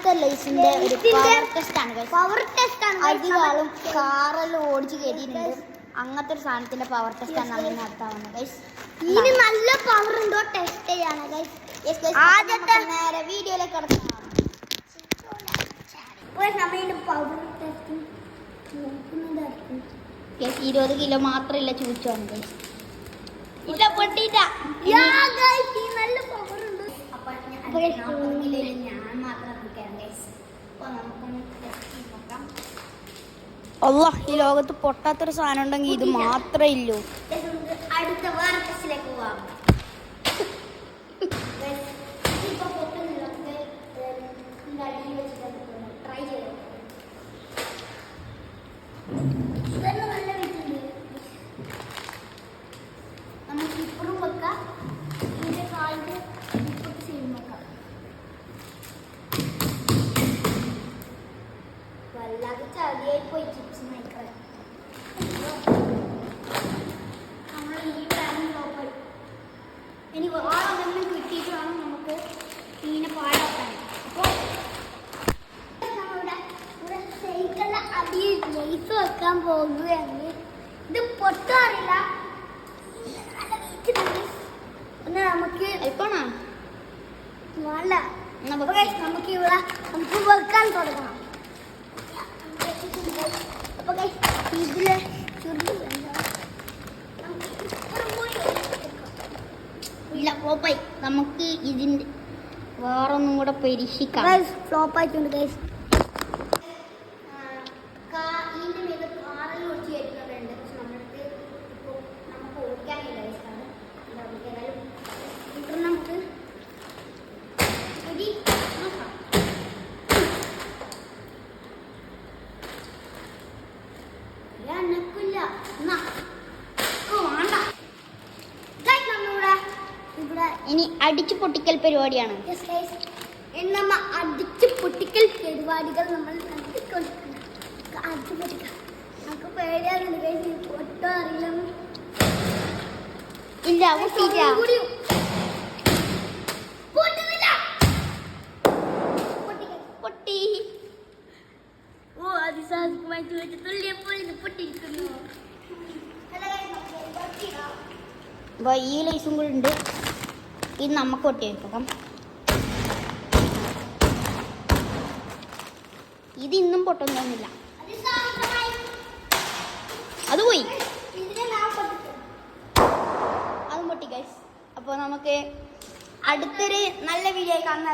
ഇന്നത്തെ ലൈസിന്റെ ഒരു power test ആണ്. അധികം ആളും കാറെല്ലാം ഓടിച്ച് കയറ്റിയിട്ടുണ്ട്. അങ്ങനത്തെ ഒരു സാധനത്തിന്റെ പവർ ടെസ്റ്റ് ആണ് നമ്മൾ നടത്താവുന്നത് ഗൈസ്. ഇനി നല്ല പവർ ഉണ്ടോ ടെസ്റ്റ് ചെയ്യാണ് ഗൈസ്. ആദ്യത്തെ നേരെ വീഡിയോയിലേക്ക് കടക്കാം. പവർ ടെസ്റ്റ് 20 കിലോ മാത്രമില്ല ചൂച്ചാണ് ഗൈസ്. ഇല്ല പൊട്ടിയിട്ട നല്ല പവർ ഉണ്ട്. ഞാൻ മാത്രം അല്ലാ, ഈ ലോകത്ത് പൊട്ടാത്തൊരു സാധനം ഉണ്ടെങ്കിൽ ഇത് മാത്രമേ ഇല്ലൂ. അടുത്ത വേറെ ടെസ്റ്റിലേക്ക് പോവാം. ട്രൈ ചെയ്തോ. നമുക്ക് ഇപ്പോഴും വെക്കാം. ഇതിന്റെ കാലിന്റെ ഇപ്പോഴത്തെ സൈഡ് വെക്കാം. വല്ലാതെ ചതിയായി പോയി ചിപ്സ് നയിക്കാൻ. നമ്മൾ ഈ പാൻ നോക്കാം. ഇനി വേറെ കിട്ടിയിട്ട് വേണം നമുക്ക് മീനെ പാടാക്കാൻ. അപ്പോൾ നമ്മളിവിടെ സൈക്കിളിന്റെ അടിയിൽ ലേസ് വെക്കാൻ പോകുകയാണ്. ഇത് പൊട്ടാറില്ല. ഒന്ന് നമുക്ക് എപ്പോണോ വേണ്ട. നമുക്ക് ഇവിടെ നമുക്ക് വെക്കാൻ തുടങ്ങാം. ഇതില് ഇല്ല ഫ്ലോപ്പായി. നമുക്ക് ഇതിന്റെ വേറൊന്നും കൂടെ പരീക്ഷിക്കാം. ഫ്ലോപ്പ് ആയിട്ടുണ്ട് ഗൈസ്. ഇതിന്റെ മീത് കാറിൽ ഒഴിച്ച് കയറ്റുന്നവരുണ്ട്. പക്ഷെ നമ്മൾക്ക് ഇപ്പോൾ നമുക്ക് ഓടിക്കാനില്ല ഗൈസാണ്. ഇപ്പം നമുക്ക് നോക്കാം. ഇനി അടിച്ചു പൊട്ടിക്കൽ പരിപാടിയാണ്. നമ്മ അടിച്ചു പൊട്ടിക്കൽ പരിപാടികൾ നമ്മൾ അടിച്ചു പൊട്ടിക്കാം. നമുക്ക് പേടിയാകുന്നുണ്ട്. പൊട്ടോ അറിയില്ല. ഇല്ല പൊട്ടി. ഓ അതിസാഹമായി തുല്യപ്പോൾ ഇത് പൊട്ടിയിരിക്കുന്നു. ഈ ലൈസും കൂടെ ഉണ്ട്. ഇത് നമുക്ക് ഒട്ടി വെക്കാം. ഇത് ഇന്നും പൊട്ടൊന്നുമില്ല. അത് പോയി. അതും പൊട്ടി ഗൈസ്. അപ്പോൾ നമുക്ക് അടുത്തൊരു നല്ല വീഡിയോ കാണാം.